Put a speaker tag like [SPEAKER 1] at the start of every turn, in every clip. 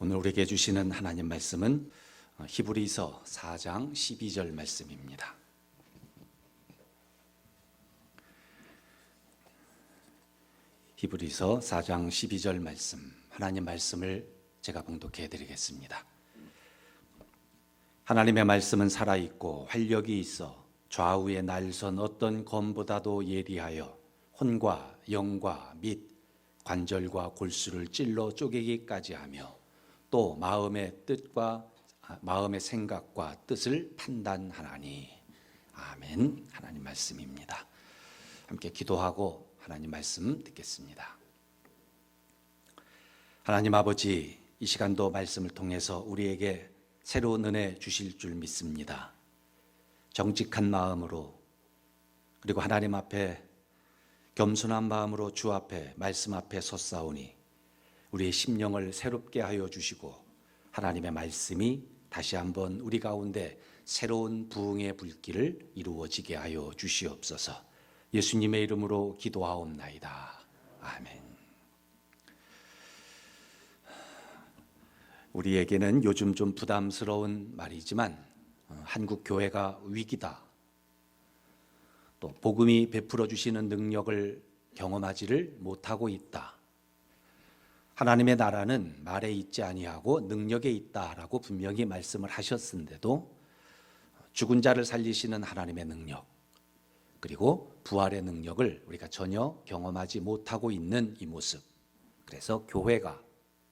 [SPEAKER 1] 오늘 우리에게 주시는 하나님 말씀은 히브리서 4장 12절 말씀입니다. 히브리서 4장 12절 말씀, 하나님 말씀을 제가 봉독해 드리겠습니다. 하나님의 말씀은 살아있고 활력이 있어 좌우의 날선 어떤 검보다도 예리하여 혼과 영과 및 관절과 골수를 찔러 쪼개기까지 하며 또 마음의 생각과 뜻을 판단하나니. 아멘. 하나님 말씀입니다. 함께 기도하고 하나님 말씀 듣겠습니다. 하나님 아버지, 이 시간도 말씀을 통해서 우리에게 새로운 은혜 주실 줄 믿습니다. 정직한 마음으로, 그리고 하나님 앞에 겸손한 마음으로 주 앞에 말씀 앞에 섰사오니 우리의 심령을 새롭게 하여 주시고 하나님의 말씀이 다시 한번 우리 가운데 새로운 부흥의 불길을 이루어지게 하여 주시옵소서. 예수님의 이름으로 기도하옵나이다. 아멘. 우리에게는 요즘 좀 부담스러운 말이지만 한국 교회가 위기다, 또 복음이 베풀어 주시는 능력을 경험하지를 못하고 있다, 하나님의 나라는 말에 있지 아니하고 능력에 있다라고 분명히 말씀을 하셨는데도 죽은 자를 살리시는 하나님의 능력, 그리고 부활의 능력을 우리가 전혀 경험하지 못하고 있는 이 모습, 그래서 교회가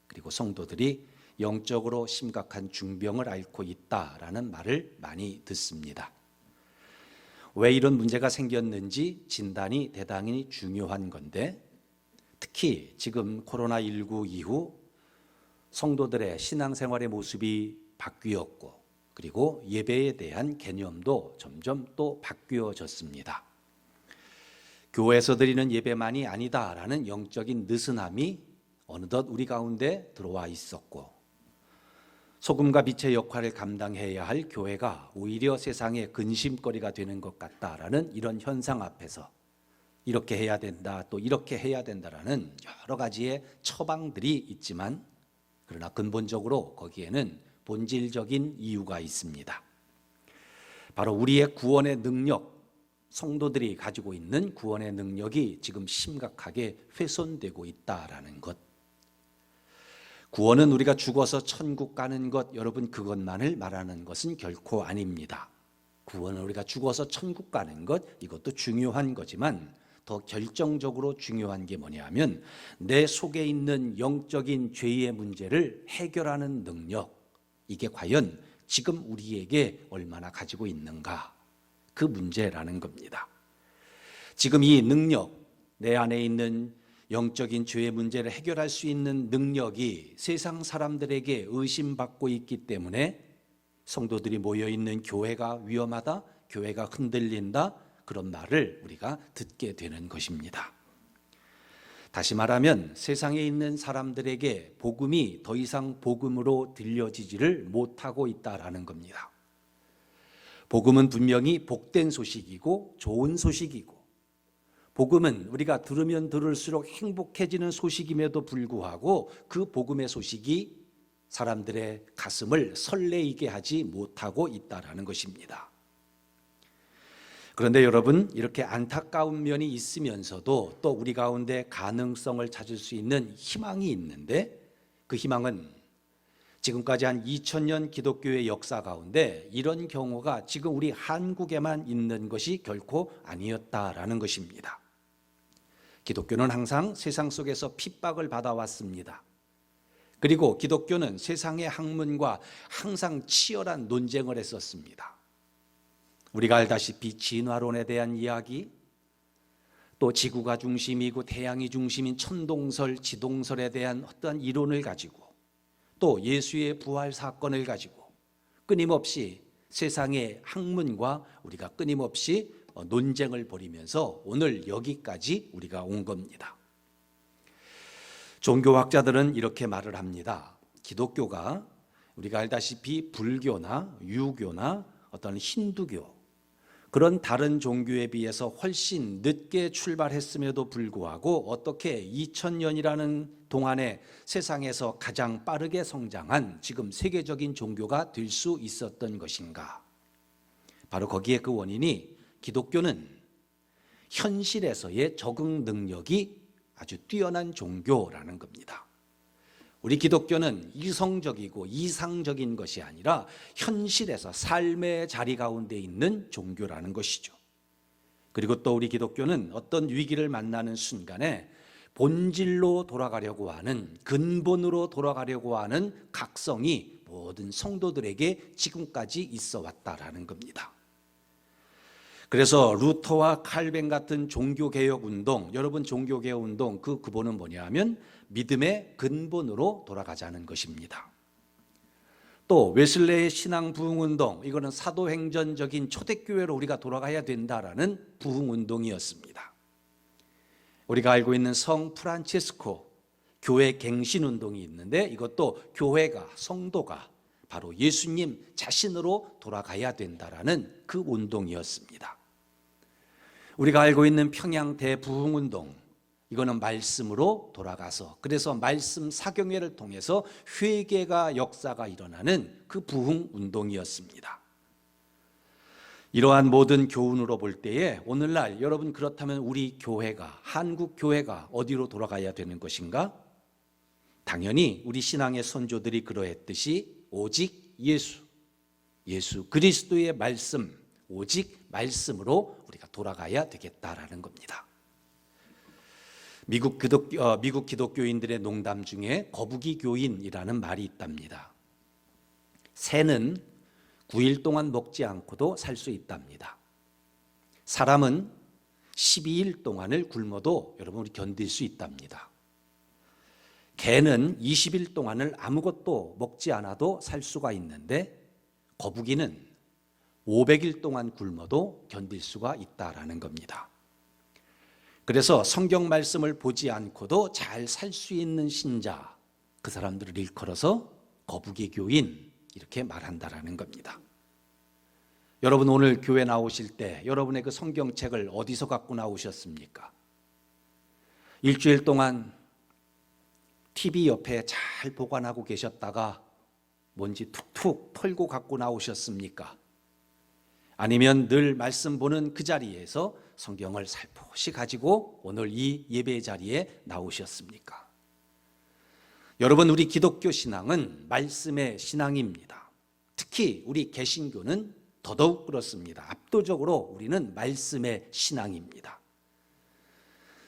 [SPEAKER 1] 그리고 성도들이 영적으로 심각한 중병을 앓고 있다라는 말을 많이 듣습니다. 왜 이런 문제가 생겼는지 진단이 대단히 중요한 건데, 특히 지금 코로나19 이후 성도들의 신앙생활의 모습이 바뀌었고, 그리고 예배에 대한 개념도 점점 또 바뀌어졌습니다. 교회에서 드리는 예배만이 아니다라는 영적인 느슨함이 어느덧 우리 가운데 들어와 있었고, 소금과 빛의 역할을 감당해야 할 교회가 오히려 세상의 근심거리가 되는 것 같다라는 이런 현상 앞에서 이렇게 해야 된다, 또 이렇게 해야 된다라는 여러 가지의 처방들이 있지만, 그러나 근본적으로 거기에는 본질적인 이유가 있습니다. 바로 우리의 구원의 능력, 성도들이 가지고 있는 구원의 능력이 지금 심각하게 훼손되고 있다라는 것. 구원은 우리가 죽어서 천국 가는 것, 여러분 그것만을 말하는 것은 결코 아닙니다. 구원은 우리가 죽어서 천국 가는 것, 이것도 중요한 거지만 더 결정적으로 중요한 게 뭐냐면 내 속에 있는 영적인 죄의 문제를 해결하는 능력, 이게 과연 지금 우리에게 얼마나 가지고 있는가, 그 문제라는 겁니다. 지금 이 능력, 내 안에 있는 영적인 죄의 문제를 해결할 수 있는 능력이 세상 사람들에게 의심받고 있기 때문에 성도들이 모여있는 교회가 위험하다, 교회가 흔들린다, 그런 말을 우리가 듣게 되는 것입니다. 다시 말하면 세상에 있는 사람들에게 복음이 더 이상 복음으로 들려지지를 못하고 있다라는 겁니다. 복음은 분명히 복된 소식이고 좋은 소식이고, 복음은 우리가 들으면 들을수록 행복해지는 소식임에도 불구하고 그 복음의 소식이 사람들의 가슴을 설레이게 하지 못하고 있다라는 것입니다. 그런데 여러분, 이렇게 안타까운 면이 있으면서도 또 우리 가운데 가능성을 찾을 수 있는 희망이 있는데, 그 희망은 지금까지 한 2000년 기독교의 역사 가운데 이런 경우가 지금 우리 한국에만 있는 것이 결코 아니었다라는 것입니다. 기독교는 항상 세상 속에서 핍박을 받아왔습니다. 그리고 기독교는 세상의 학문과 항상 치열한 논쟁을 했었습니다. 우리가 알다시피 진화론에 대한 이야기, 또 지구가 중심이고 태양이 중심인 천동설, 지동설에 대한 어떤 이론을 가지고, 또 예수의 부활 사건을 가지고 끊임없이 세상의 학문과 우리가 끊임없이 논쟁을 벌이면서 오늘 여기까지 우리가 온 겁니다. 종교학자들은 이렇게 말을 합니다. 기독교가 우리가 알다시피 불교나 유교나 어떤 힌두교, 그런 다른 종교에 비해서 훨씬 늦게 출발했음에도 불구하고 어떻게 2000년이라는 동안에 세상에서 가장 빠르게 성장한 지금 세계적인 종교가 될 수 있었던 것인가? 바로 거기에 그 원인이 기독교는 현실에서의 적응 능력이 아주 뛰어난 종교라는 겁니다. 우리 기독교는 이성적이고 이상적인 것이 아니라 현실에서 삶의 자리 가운데 있는 종교라는 것이죠. 그리고 또 우리 기독교는 어떤 위기를 만나는 순간에 본질로 돌아가려고 하는, 근본으로 돌아가려고 하는 각성이 모든 성도들에게 지금까지 있어 왔다라는 겁니다. 그래서 루터와 칼뱅 같은 종교개혁 운동, 여러분 종교개혁 운동 그 근본은 뭐냐 하면 믿음의 근본으로 돌아가자는 것입니다. 또 웨슬레의 신앙 부흥 운동, 이거는 사도행전적인 초대교회로 우리가 돌아가야 된다라는 부흥 운동이었습니다. 우리가 알고 있는 성 프란체스코 교회 갱신 운동이 있는데 이것도 교회가, 성도가 바로 예수님 자신으로 돌아가야 된다라는 그 운동이었습니다. 우리가 알고 있는 평양 대부흥운동, 이거는 말씀으로 돌아가서, 그래서 말씀 사경회를 통해서 회개가 역사가 일어나는 그 부흥운동이었습니다. 이러한 모든 교훈으로 볼 때에 오늘날 여러분 그렇다면 우리 교회가, 한국 교회가 어디로 돌아가야 되는 것인가? 당연히 우리 신앙의 선조들이 그러했듯이 오직 예수 그리스도의 말씀, 오직 말씀으로 우리가 돌아가야 되겠다라는 겁니다. 미국 기독교인들의 농담 중에 거북이 교인이라는 말이 있답니다. 새는 9일 동안 먹지 않고도 살 수 있답니다. 사람은 12일 동안을 굶어도 여러분 우리 견딜 수 있답니다. 개는 20일 동안을 아무것도 먹지 않아도 살 수가 있는데 거북이는 500일 동안 굶어도 견딜 수가 있다라는 겁니다. 그래서 성경 말씀을 보지 않고도 잘 살 수 있는 신자, 그 사람들을 일컬어서 거북이 교인 이렇게 말한다라는 겁니다. 여러분 오늘 교회 나오실 때 여러분의 그 성경책을 어디서 갖고 나오셨습니까? 일주일 동안 TV 옆에 잘 보관하고 계셨다가 뭔지 툭툭 털고 갖고 나오셨습니까? 아니면 늘 말씀 보는 그 자리에서 성경을 살포시 가지고 오늘 이 예배 자리에 나오셨습니까? 여러분 우리 기독교 신앙은 말씀의 신앙입니다. 특히 우리 개신교는 더더욱 그렇습니다. 압도적으로 우리는 말씀의 신앙입니다.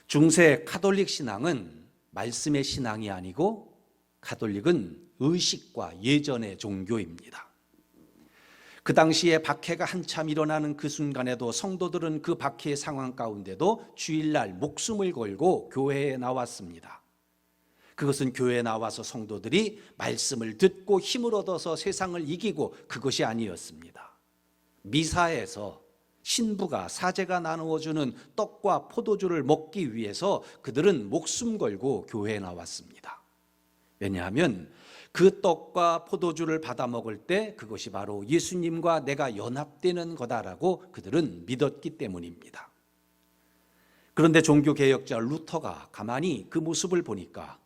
[SPEAKER 1] 중세 가톨릭 신앙은 말씀의 신앙이 아니고 가톨릭은 의식과 예전의 종교입니다. 그 당시에 박해가 한참 일어나는 그 순간에도 성도들은 그 박해의 상황 가운데도 주일날 목숨을 걸고 교회에 나왔습니다. 그것은 교회에 나와서 성도들이 말씀을 듣고 힘을 얻어서 세상을 이기고 그것이 아니었습니다. 미사에서 신부가 사제가 나누어주는 떡과 포도주를 먹기 위해서 그들은 목숨 걸고 교회에 나왔습니다. 왜냐하면 그 떡과 포도주를 받아 먹을 때 그것이 바로 예수님과 내가 연합되는 거다라고 그들은 믿었기 때문입니다. 그런데 종교개혁자 루터가 가만히 그 모습을 보니까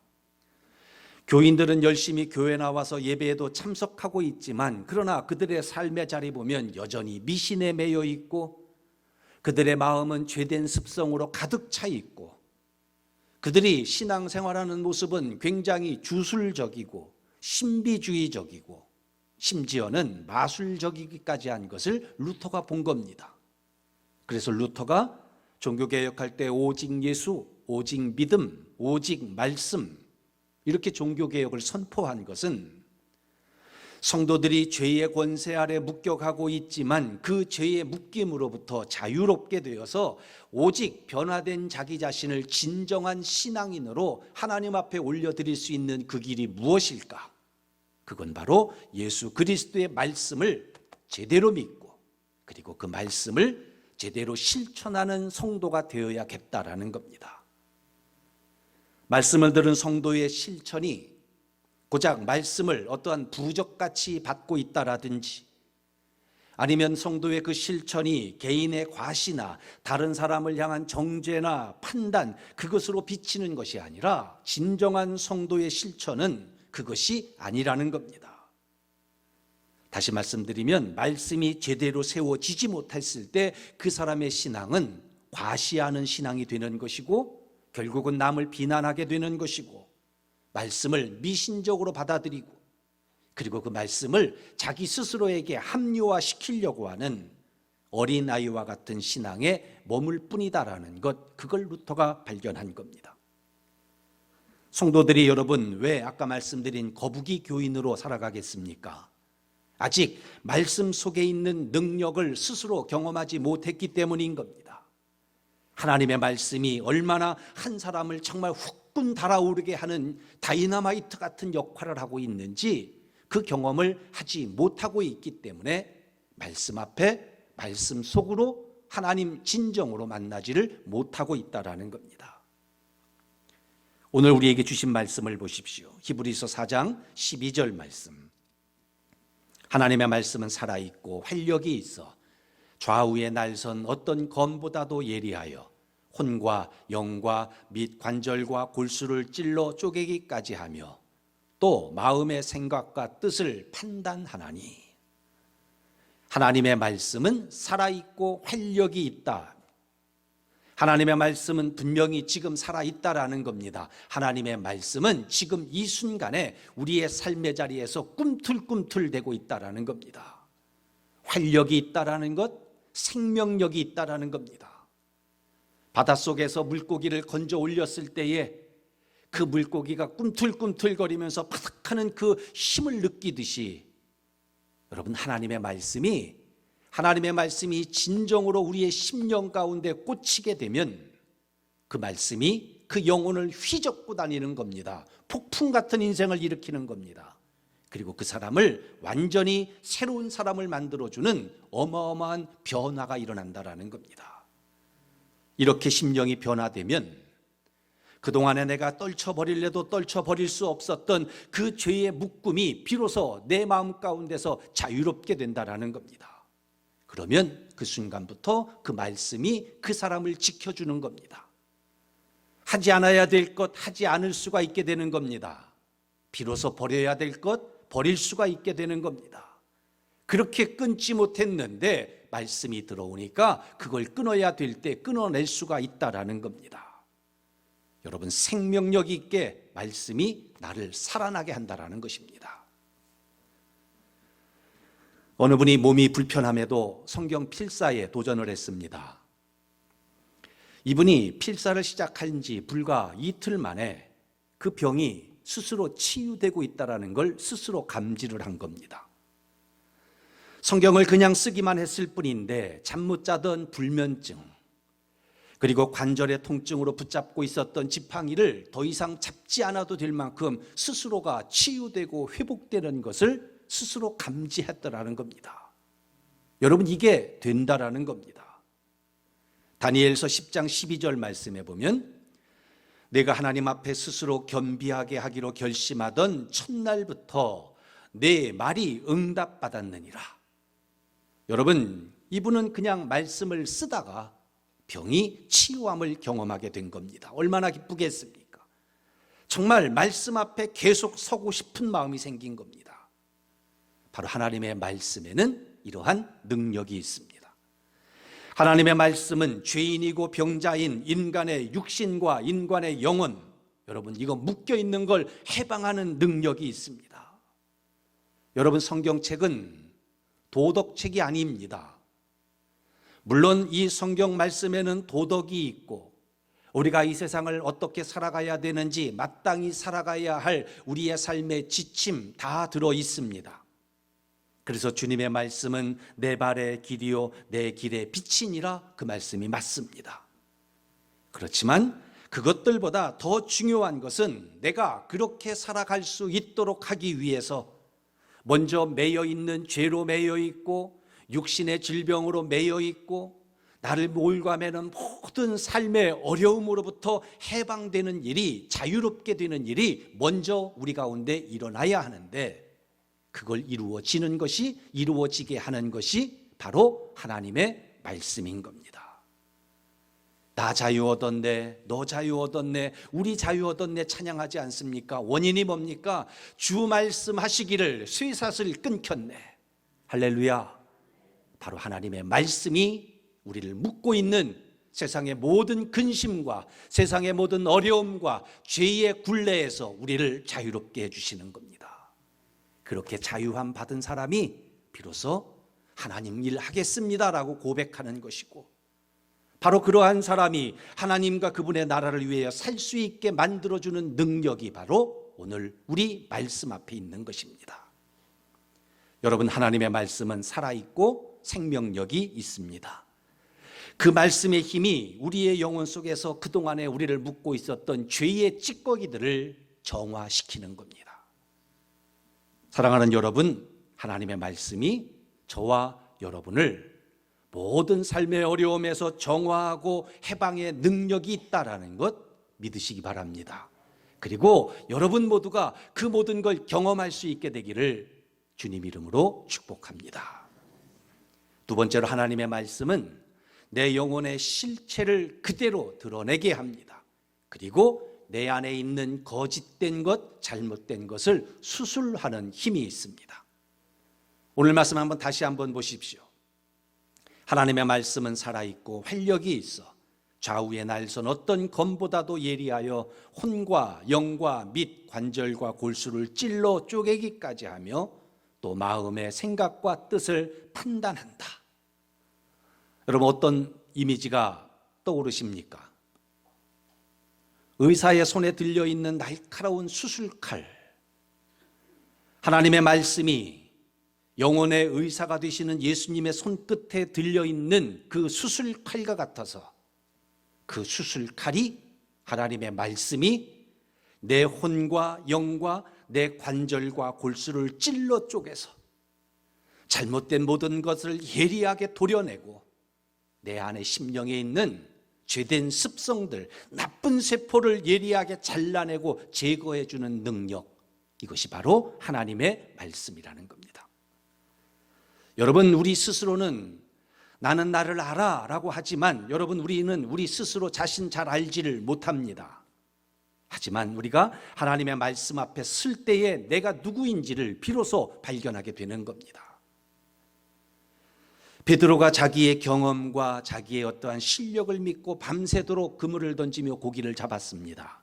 [SPEAKER 1] 교인들은 열심히 교회 나와서 예배에도 참석하고 있지만 그러나 그들의 삶의 자리 보면 여전히 미신에 매여 있고 그들의 마음은 죄된 습성으로 가득 차 있고 그들이 신앙생활하는 모습은 굉장히 주술적이고 신비주의적이고 심지어는 마술적이기까지 한 것을 루터가 본 겁니다. 그래서 루터가 종교개혁할 때 오직 예수, 오직 믿음, 오직 말씀 이렇게 종교개혁을 선포한 것은 성도들이 죄의 권세 아래 묶여가고 있지만 그 죄의 묶임으로부터 자유롭게 되어서 오직 변화된 자기 자신을 진정한 신앙인으로 하나님 앞에 올려드릴 수 있는 그 길이 무엇일까? 그건 바로 예수 그리스도의 말씀을 제대로 믿고 그리고 그 말씀을 제대로 실천하는 성도가 되어야겠다라는 겁니다. 말씀을 들은 성도의 실천이 고작 말씀을 어떠한 부적같이 받고 있다라든지 아니면 성도의 그 실천이 개인의 과시나 다른 사람을 향한 정죄나 판단, 그것으로 비치는 것이 아니라 진정한 성도의 실천은 그것이 아니라는 겁니다. 다시 말씀드리면 말씀이 제대로 세워지지 못했을 때 그 사람의 신앙은 과시하는 신앙이 되는 것이고 결국은 남을 비난하게 되는 것이고 말씀을 미신적으로 받아들이고 그리고 그 말씀을 자기 스스로에게 합리화시키려고 하는 어린아이와 같은 신앙에 머물 뿐이다라는 것, 그걸 루터가 발견한 겁니다. 성도들이 여러분 왜 아까 말씀드린 거북이 교인으로 살아가겠습니까? 아직 말씀 속에 있는 능력을 스스로 경험하지 못했기 때문인 겁니다. 하나님의 말씀이 얼마나 한 사람을 정말 후끈 달아오르게 하는 다이너마이트 같은 역할을 하고 있는지 그 경험을 하지 못하고 있기 때문에 말씀 앞에 말씀 속으로 하나님 진정으로 만나지를 못하고 있다라는 겁니다. 오늘 우리에게 주신 말씀을 보십시오. 히브리서 4장 12절 말씀. 하나님의 말씀은 살아있고 활력이 있어 좌우에 날선 어떤 검보다도 예리하여 혼과 영과 및 관절과 골수를 찔러 쪼개기까지 하며 또 마음의 생각과 뜻을 판단하나니. 하나님의 말씀은 살아있고 활력이 있다. 하나님의 말씀은 분명히 지금 살아있다라는 겁니다. 하나님의 말씀은 지금 이 순간에 우리의 삶의 자리에서 꿈틀꿈틀대고 있다라는 겁니다. 활력이 있다라는 것, 생명력이 있다라는 겁니다. 바닷속에서 물고기를 건져 올렸을 때에 그 물고기가 꿈틀꿈틀거리면서 바삭하는 그 힘을 느끼듯이 여러분 하나님의 말씀이 진정으로 우리의 심령 가운데 꽂히게 되면 그 말씀이 그 영혼을 휘젓고 다니는 겁니다. 폭풍 같은 인생을 일으키는 겁니다. 그리고 그 사람을 완전히 새로운 사람을 만들어주는 어마어마한 변화가 일어난다라는 겁니다. 이렇게 심령이 변화되면 그동안에 내가 떨쳐버릴래도 떨쳐버릴 수 없었던 그 죄의 묶음이 비로소 내 마음 가운데서 자유롭게 된다라는 겁니다. 그러면 그 순간부터 그 말씀이 그 사람을 지켜주는 겁니다. 하지 않아야 될 것 하지 않을 수가 있게 되는 겁니다. 비로소 버려야 될 것 버릴 수가 있게 되는 겁니다. 그렇게 끊지 못했는데 말씀이 들어오니까 그걸 끊어야 될 때 끊어낼 수가 있다라는 겁니다. 여러분 생명력 있게 말씀이 나를 살아나게 한다라는 것입니다. 어느 분이 몸이 불편함에도 성경 필사에 도전을 했습니다. 이분이 필사를 시작한 지 불과 이틀 만에 그 병이 스스로 치유되고 있다는 걸 스스로 감지를 한 겁니다. 성경을 그냥 쓰기만 했을 뿐인데 잠 못 자던 불면증 그리고 관절의 통증으로 붙잡고 있었던 지팡이를 더 이상 잡지 않아도 될 만큼 스스로가 치유되고 회복되는 것을 스스로 감지했다라는 겁니다. 여러분 이게 된다라는 겁니다. 다니엘서 10장 12절 말씀에 보면 내가 하나님 앞에 스스로 겸비하게 하기로 결심하던 첫날부터 내 말이 응답받았느니라. 여러분 이분은 그냥 말씀을 쓰다가 병이 치유함을 경험하게 된 겁니다. 얼마나 기쁘겠습니까? 정말 말씀 앞에 계속 서고 싶은 마음이 생긴 겁니다. 바로 하나님의 말씀에는 이러한 능력이 있습니다. 하나님의 말씀은 죄인이고 병자인 인간의 육신과 인간의 영혼, 여러분 이거 묶여있는 걸 해방하는 능력이 있습니다. 여러분 성경책은 도덕책이 아닙니다. 물론 이 성경 말씀에는 도덕이 있고 우리가 이 세상을 어떻게 살아가야 되는지 마땅히 살아가야 할 우리의 삶의 지침 다 들어 있습니다. 그래서 주님의 말씀은 내 발의 길이요 내 길의 빛이니라 그 말씀이 맞습니다. 그렇지만 그것들보다 더 중요한 것은 내가 그렇게 살아갈 수 있도록 하기 위해서 먼저 매여 있는 죄로 매여 있고 육신의 질병으로 매여 있고 나를 몰과매는 모든 삶의 어려움으로부터 해방되는 일이 자유롭게 되는 일이 먼저 우리 가운데 일어나야 하는데 그걸 이루어지게 하는 것이 바로 하나님의 말씀인 겁니다. 나 자유 얻었네, 너 자유 얻었네, 우리 자유 얻었네 찬양하지 않습니까? 원인이 뭡니까? 주 말씀하시기를 쇠사슬 끊겼네. 할렐루야. 바로 하나님의 말씀이 우리를 묶고 있는 세상의 모든 근심과 세상의 모든 어려움과 죄의 굴레에서 우리를 자유롭게 해주시는 겁니다. 그렇게 자유함 받은 사람이 비로소 하나님 일 하겠습니다라고 고백하는 것이고, 바로 그러한 사람이 하나님과 그분의 나라를 위하여 살 수 있게 만들어주는 능력이 바로 오늘 우리 말씀 앞에 있는 것입니다. 여러분, 하나님의 말씀은 살아있고 생명력이 있습니다. 그 말씀의 힘이 우리의 영혼 속에서 그동안에 우리를 묶고 있었던 죄의 찌꺼기들을 정화시키는 겁니다. 사랑하는 여러분, 하나님의 말씀이 저와 여러분을 모든 삶의 어려움에서 정화하고 해방의 능력이 있다라는 것 믿으시기 바랍니다. 그리고 여러분 모두가 그 모든 걸 경험할 수 있게 되기를 주님 이름으로 축복합니다. 두 번째로, 하나님의 말씀은 내 영혼의 실체를 그대로 드러내게 합니다. 그리고 내 안에 있는 거짓된 것, 잘못된 것을 수술하는 힘이 있습니다. 오늘 말씀 다시 한번 보십시오. 하나님의 말씀은 살아있고 활력이 있어 좌우의 날선 어떤 검보다도 예리하여 혼과 영과 및 관절과 골수를 찔러 쪼개기까지 하며 또 마음의 생각과 뜻을 판단한다. 여러분, 어떤 이미지가 떠오르십니까? 의사의 손에 들려있는 날카로운 수술칼, 하나님의 말씀이 영혼의 의사가 되시는 예수님의 손끝에 들려있는 그 수술칼과 같아서, 그 수술칼이, 하나님의 말씀이 내 혼과 영과 내 관절과 골수를 찔러 쪼개서 잘못된 모든 것을 예리하게 도려내고 내 안에 심령에 있는 죄된 습성들, 나쁜 세포를 예리하게 잘라내고 제거해주는 능력, 이것이 바로 하나님의 말씀이라는 겁니다. 여러분, 우리 스스로는 나는 나를 알아 라고 하지만, 여러분, 우리는 우리 스스로 자신 잘 알지를 못합니다. 하지만 우리가 하나님의 말씀 앞에 설 때에 내가 누구인지를 비로소 발견하게 되는 겁니다. 베드로가 자기의 경험과 자기의 어떠한 실력을 믿고 밤새도록 그물을 던지며 고기를 잡았습니다.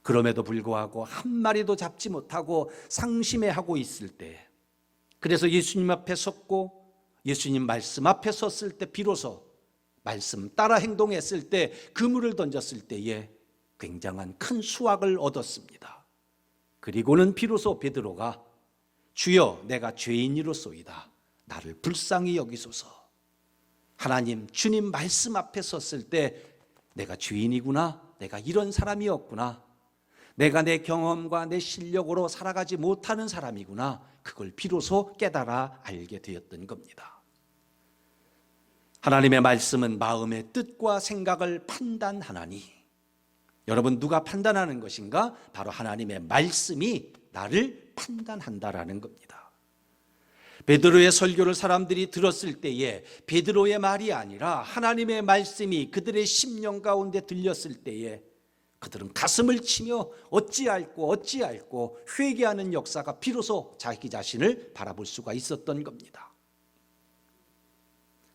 [SPEAKER 1] 그럼에도 불구하고 한 마리도 잡지 못하고 상심해하고 있을 때, 그래서 예수님 앞에 섰고 예수님 말씀 앞에 섰을 때 비로소 말씀 따라 행동했을 때, 그물을 던졌을 때에 굉장한 큰 수확을 얻었습니다. 그리고는 비로소 베드로가 주여 내가 죄인이로소이다, 나를 불쌍히 여기소서. 하나님, 주님 말씀 앞에 섰을 때 내가 죄인이구나, 내가 이런 사람이었구나, 내가 내 경험과 내 실력으로 살아가지 못하는 사람이구나, 그걸 비로소 깨달아 알게 되었던 겁니다. 하나님의 말씀은 마음의 뜻과 생각을 판단하나니, 여러분, 누가 판단하는 것인가? 바로 하나님의 말씀이 나를 판단한다라는 겁니다. 베드로의 설교를 사람들이 들었을 때에 베드로의 말이 아니라 하나님의 말씀이 그들의 심령 가운데 들렸을 때에 그들은 가슴을 치며 어찌할꼬 회개하는 역사가 비로소 자기 자신을 바라볼 수가 있었던 겁니다.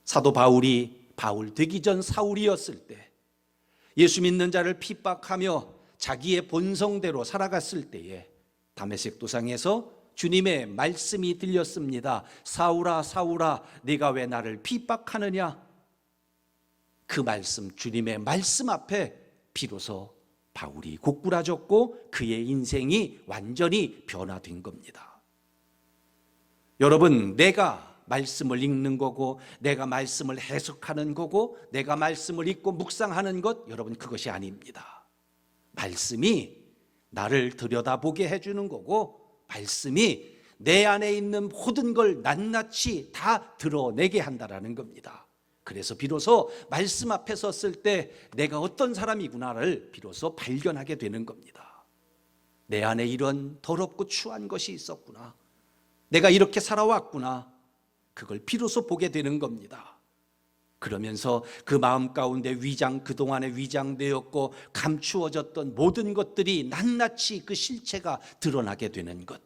[SPEAKER 1] 사도 바울이 바울 되기 전 사울이었을 때, 예수 믿는 자를 핍박하며 자기의 본성대로 살아갔을 때에 다메섹 도상에서 주님의 말씀이 들렸습니다. 사울아 사울아 네가 왜 나를 핍박하느냐. 그 말씀, 주님의 말씀 앞에 비로소 바울이 고꾸라졌고 그의 인생이 완전히 변화된 겁니다. 여러분, 내가 말씀을 읽는 거고 내가 말씀을 해석하는 거고 내가 말씀을 읽고 묵상하는 것, 여러분, 그것이 아닙니다. 말씀이 나를 들여다보게 해주는 거고, 말씀이 내 안에 있는 모든 걸 낱낱이 다 드러내게 한다라는 겁니다. 그래서 비로소 말씀 앞에 섰을 때 내가 어떤 사람이구나를 비로소 발견하게 되는 겁니다. 내 안에 이런 더럽고 추한 것이 있었구나, 내가 이렇게 살아왔구나, 그걸 비로소 보게 되는 겁니다. 그러면서 그 마음 가운데 그동안에 위장되었고 감추어졌던 모든 것들이 낱낱이 그 실체가 드러나게 되는 것.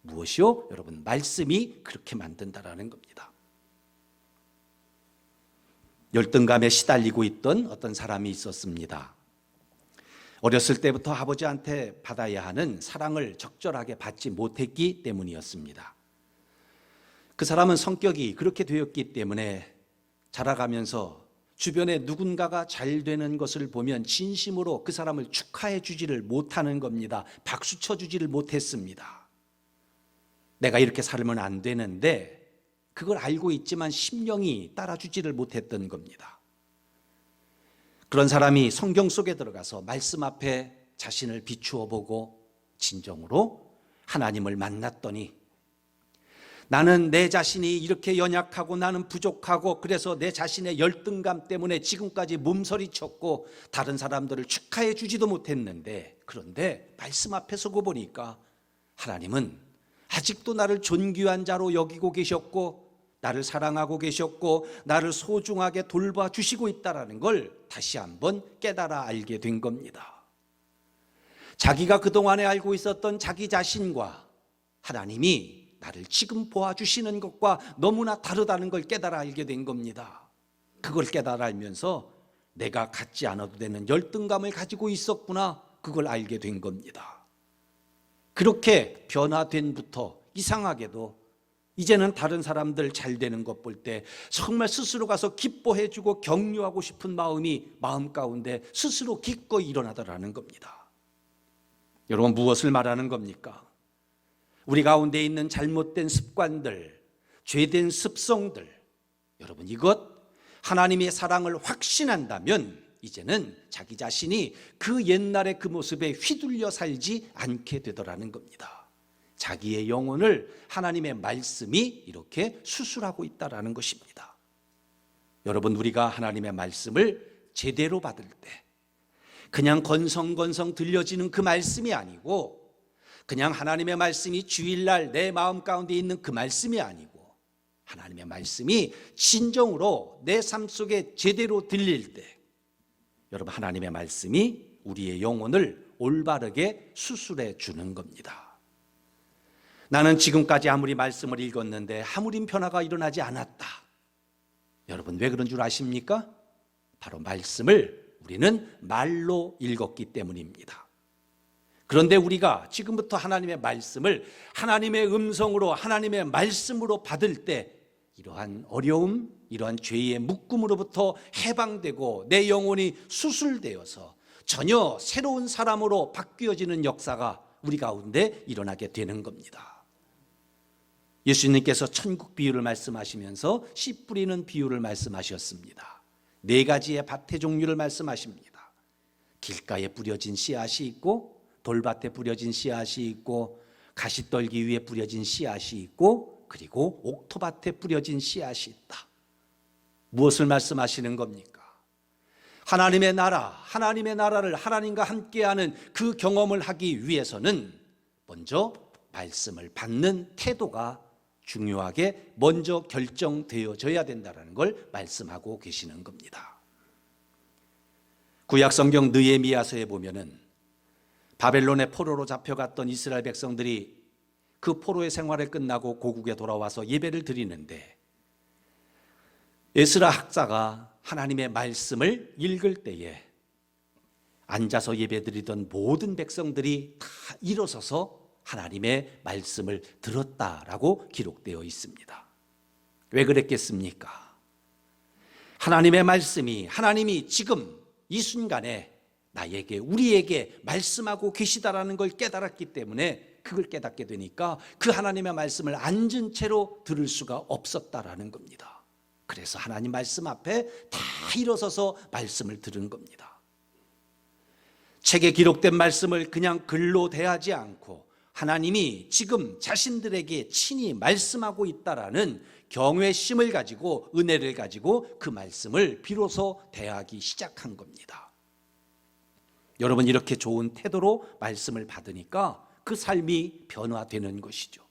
[SPEAKER 1] 무엇이요? 여러분, 말씀이 그렇게 만든다라는 겁니다. 열등감에 시달리고 있던 어떤 사람이 있었습니다. 어렸을 때부터 아버지한테 받아야 하는 사랑을 적절하게 받지 못했기 때문이었습니다. 그 사람은 성격이 그렇게 되었기 때문에 자라가면서 주변에 누군가가 잘 되는 것을 보면 진심으로 그 사람을 축하해 주지를 못하는 겁니다. 박수 쳐 주지를 못했습니다. 내가 이렇게 살면 안 되는데 그걸 알고 있지만 심령이 따라주지를 못했던 겁니다. 그런 사람이 성경 속에 들어가서 말씀 앞에 자신을 비추어 보고 진정으로 하나님을 만났더니 나는 내 자신이 이렇게 연약하고 나는 부족하고 그래서 내 자신의 열등감 때문에 지금까지 몸서리쳤고 다른 사람들을 축하해 주지도 못했는데, 그런데 말씀 앞에 서고 보니까 하나님은 아직도 나를 존귀한 자로 여기고 계셨고 나를 사랑하고 계셨고 나를 소중하게 돌봐주시고 있다는 걸 다시 한번 깨달아 알게 된 겁니다. 자기가 그동안에 알고 있었던 자기 자신과 하나님이 나를 지금 보아주시는 것과 너무나 다르다는 걸 깨달아 알게 된 겁니다. 그걸 깨달아 알면서 내가 갖지 않아도 되는 열등감을 가지고 있었구나, 그걸 알게 된 겁니다. 그렇게 변화된부터 이상하게도 이제는 다른 사람들 잘 되는 것 볼 때 정말 스스로 가서 기뻐해주고 격려하고 싶은 마음이 마음 가운데 스스로 기꺼이 일어나더라는 겁니다. 여러분, 무엇을 말하는 겁니까? 우리 가운데 있는 잘못된 습관들, 죄된 습성들, 여러분, 이것 하나님의 사랑을 확신한다면 이제는 자기 자신이 그 옛날의 그 모습에 휘둘려 살지 않게 되더라는 겁니다. 자기의 영혼을 하나님의 말씀이 이렇게 수술하고 있다는 것입니다. 여러분, 우리가 하나님의 말씀을 제대로 받을 때 그냥 건성건성 들려지는 그 말씀이 아니고, 그냥 하나님의 말씀이 주일날 내 마음 가운데 있는 그 말씀이 아니고, 하나님의 말씀이 진정으로 내 삶 속에 제대로 들릴 때 여러분, 하나님의 말씀이 우리의 영혼을 올바르게 수술해 주는 겁니다. 나는 지금까지 아무리 말씀을 읽었는데 아무리 변화가 일어나지 않았다. 여러분, 왜 그런 줄 아십니까? 바로 말씀을 우리는 말로 읽었기 때문입니다. 그런데 우리가 지금부터 하나님의 말씀을 하나님의 음성으로, 하나님의 말씀으로 받을 때 이러한 어려움, 이러한 죄의 묶음으로부터 해방되고 내 영혼이 수술되어서 전혀 새로운 사람으로 바뀌어지는 역사가 우리 가운데 일어나게 되는 겁니다. 예수님께서 천국 비유를 말씀하시면서 씨 뿌리는 비유를 말씀하셨습니다. 4가지의 밭의 종류를 말씀하십니다. 길가에 뿌려진 씨앗이 있고, 돌밭에 뿌려진 씨앗이 있고, 가시떨기 위에 뿌려진 씨앗이 있고, 그리고 옥토밭에 뿌려진 씨앗이 있다. 무엇을 말씀하시는 겁니까? 하나님의 나라, 하나님의 나라를 하나님과 함께하는 그 경험을 하기 위해서는 먼저 말씀을 받는 태도가 중요하게 먼저 결정되어져야 된다는 걸 말씀하고 계시는 겁니다. 구약성경 느헤미야서에 보면은 바벨론의 포로로 잡혀갔던 이스라엘 백성들이 그 포로의 생활을 끝나고 고국에 돌아와서 예배를 드리는데, 에스라 학자가 하나님의 말씀을 읽을 때에 앉아서 예배드리던 모든 백성들이 다 일어서서 하나님의 말씀을 들었다라고 기록되어 있습니다. 왜 그랬겠습니까? 하나님의 말씀이, 하나님이 지금 이 순간에 나에게, 우리에게 말씀하고 계시다라는 걸 깨달았기 때문에, 그걸 깨닫게 되니까 그 하나님의 말씀을 앉은 채로 들을 수가 없었다라는 겁니다. 그래서 하나님 말씀 앞에 다 일어서서 말씀을 들은 겁니다. 책에 기록된 말씀을 그냥 글로 대하지 않고 하나님이 지금 자신들에게 친히 말씀하고 있다라는 경외심을 가지고, 은혜를 가지고 그 말씀을 비로소 대하기 시작한 겁니다. 여러분, 이렇게 좋은 태도로 말씀을 받으니까 그 삶이 변화되는 것이죠.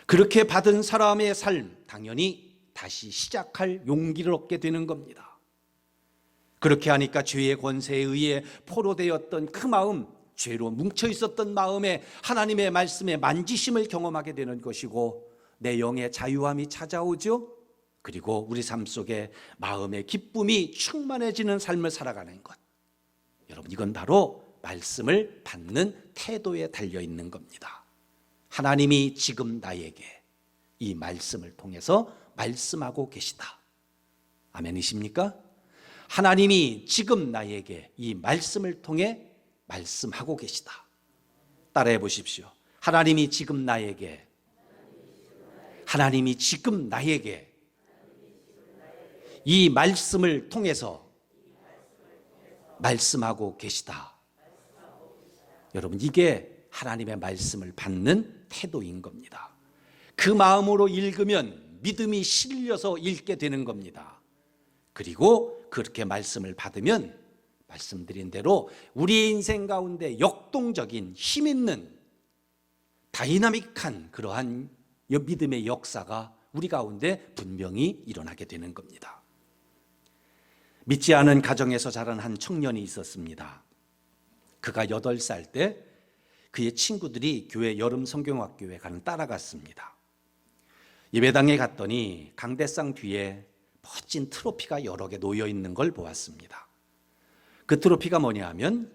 [SPEAKER 1] 그렇게 받은 사람의 삶, 당연히 다시 시작할 용기를 얻게 되는 겁니다. 그렇게 하니까 죄의 권세에 의해 포로되었던 그 마음, 죄로 뭉쳐 있었던 마음에 하나님의 말씀에 만지심을 경험하게 되는 것이고 내 영의 자유함이 찾아오죠. 그리고 우리 삶 속에 마음의 기쁨이 충만해지는 삶을 살아가는 것. 여러분, 이건 바로 말씀을 받는 태도에 달려 있는 겁니다. 하나님이 지금 나에게 이 말씀을 통해서 말씀하고 계시다. 아멘이십니까? 하나님이 지금 나에게 이 말씀을 통해 말씀하고 계시다. 따라해 보십시오. 하나님이 지금 나에게 이 말씀을 통해서 말씀하고 계시다. 여러분, 이게 하나님의 말씀을 받는 태도인 겁니다. 그 마음으로 읽으면 믿음이 실려서 읽게 되는 겁니다. 그리고 그렇게 말씀을 받으면 말씀드린 대로 우리 인생 가운데 역동적인 힘 있는 다이나믹한 그러한 믿음의 역사가 우리 가운데 분명히 일어나게 되는 겁니다. 믿지 않은 가정에서 자란 한 청년이 있었습니다. 그가 8살 때 그의 친구들이 교회 여름 성경학교에 따라갔습니다. 예배당에 갔더니 강대상 뒤에 멋진 트로피가 여러 개 놓여 있는 걸 보았습니다. 그 트로피가 뭐냐 하면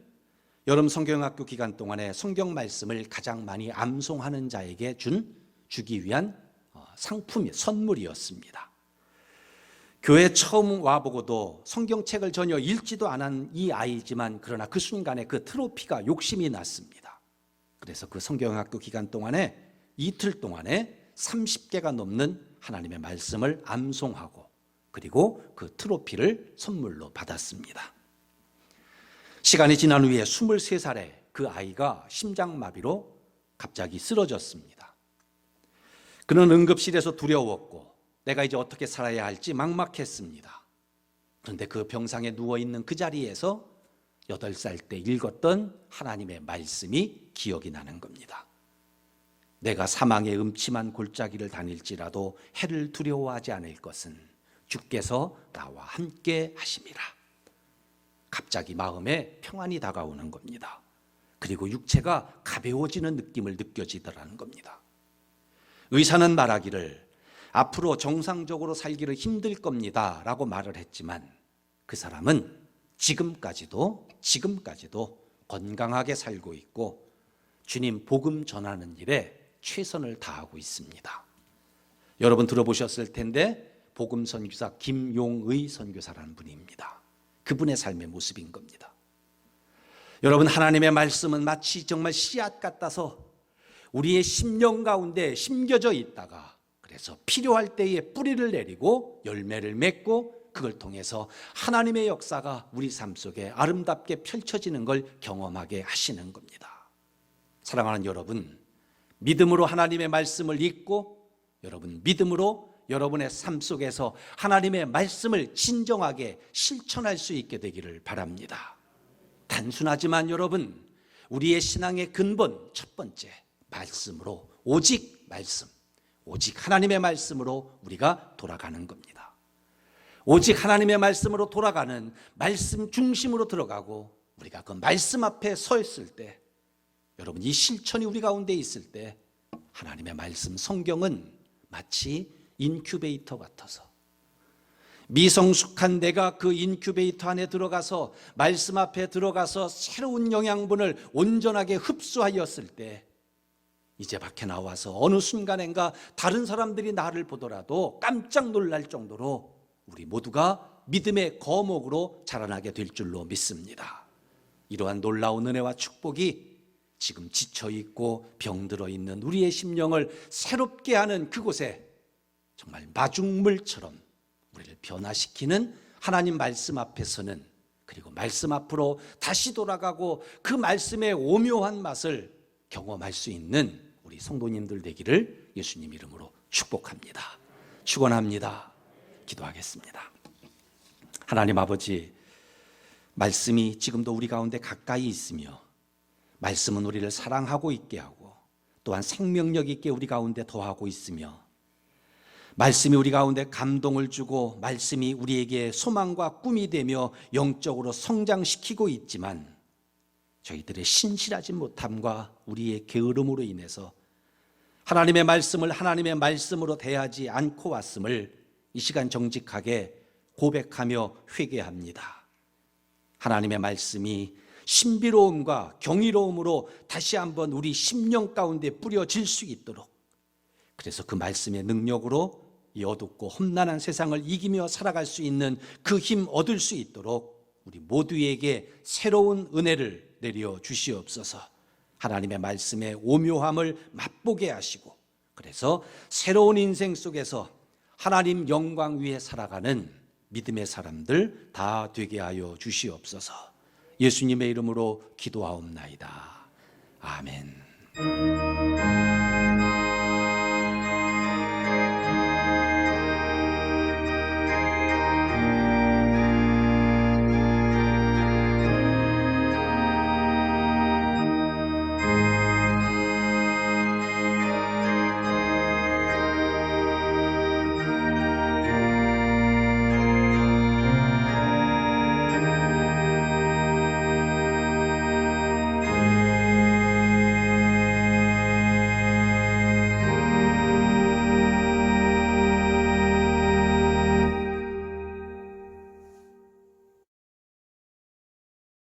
[SPEAKER 1] 여름 성경학교 기간 동안에 성경 말씀을 가장 많이 암송하는 자에게 주기 위한 선물이었습니다. 교회 처음 와보고도 성경책을 전혀 읽지도 않은 이 아이지만 그러나 그 순간에 그 트로피가 욕심이 났습니다. 그래서 그 성경학교 기간 동안에 이틀 동안에 30개가 넘는 하나님의 말씀을 암송하고 그리고 그 트로피를 선물로 받았습니다. 시간이 지난 후에 23살에 그 아이가 심장마비로 갑자기 쓰러졌습니다. 그는 응급실에서 두려웠고 내가 이제 어떻게 살아야 할지 막막했습니다. 그런데 그 병상에 누워있는 그 자리에서 8살 때 읽었던 하나님의 말씀이 기억이 나는 겁니다. 내가 사망의 음침한 골짜기를 다닐지라도 해를 두려워하지 않을 것은 주께서 나와 함께 하심이라. 갑자기 마음에 평안이 다가오는 겁니다. 그리고 육체가 가벼워지는 느낌을 느껴지더라는 겁니다. 의사는 말하기를 앞으로 정상적으로 살기를 힘들 겁니다 라고 말을 했지만 그 사람은 지금까지도 건강하게 살고 있고 주님 복음 전하는 일에 최선을 다하고 있습니다. 여러분 들어보셨을 텐데 복음 선교사 김용의 선교사라는 분입니다. 그분의 삶의 모습인 겁니다. 여러분, 하나님의 말씀은 마치 정말 씨앗 같아서 우리의 심령 가운데 심겨져 있다가 그래서 필요할 때에 뿌리를 내리고 열매를 맺고 그걸 통해서 하나님의 역사가 우리 삶 속에 아름답게 펼쳐지는 걸 경험하게 하시는 겁니다. 사랑하는 여러분, 믿음으로 하나님의 말씀을 읽고 여러분 믿음으로 여러분의 삶 속에서 하나님의 말씀을 진정하게 실천할 수 있게 되기를 바랍니다. 단순하지만 여러분, 우리의 신앙의 근본 첫 번째 말씀으로, 오직 말씀, 오직 하나님의 말씀으로 우리가 돌아가는 겁니다. 오직 하나님의 말씀으로 돌아가는 말씀 중심으로 들어가고 우리가 그 말씀 앞에 서 있을 때 여러분 이 실천이 우리 가운데 있을 때 하나님의 말씀 성경은 마치 인큐베이터 같아서 미성숙한 내가 그 인큐베이터 안에 들어가서 말씀 앞에 들어가서 새로운 영양분을 온전하게 흡수하였을 때 이제 밖에 나와서 어느 순간인가 다른 사람들이 나를 보더라도 깜짝 놀랄 정도로 우리 모두가 믿음의 거목으로 자라나게 될 줄로 믿습니다. 이러한 놀라운 은혜와 축복이 지금 지쳐있고 병들어 있는 우리의 심령을 새롭게 하는 그곳에 정말 마중물처럼 우리를 변화시키는 하나님 말씀 앞에서는 그리고 말씀 앞으로 다시 돌아가고 그 말씀의 오묘한 맛을 경험할 수 있는 우리 성도님들 되기를 예수님 이름으로 축복합니다. 축원합니다. 기도하겠습니다. 하나님 아버지, 말씀이 지금도 우리 가운데 가까이 있으며 말씀은 우리를 사랑하고 있게 하고 또한 생명력 있게 우리 가운데 더하고 있으며, 말씀이 우리 가운데 감동을 주고 말씀이 우리에게 소망과 꿈이 되며 영적으로 성장시키고 있지만, 저희들의 신실하지 못함과 우리의 게으름으로 인해서 하나님의 말씀을 하나님의 말씀으로 대하지 않고 왔음을 이 시간 정직하게 고백하며 회개합니다. 하나님의 말씀이 신비로움과 경이로움으로 다시 한번 우리 심령 가운데 뿌려질 수 있도록, 그래서 그 말씀의 능력으로 이 어둡고 험난한 세상을 이기며 살아갈 수 있는 그 힘 얻을 수 있도록 우리 모두에게 새로운 은혜를 내려 주시옵소서. 하나님의 말씀의 오묘함을 맛보게 하시고, 그래서 새로운 인생 속에서 하나님 영광 위에 살아가는 믿음의 사람들 다 되게 하여 주시옵소서. 예수님의 이름으로 기도하옵나이다. 아멘.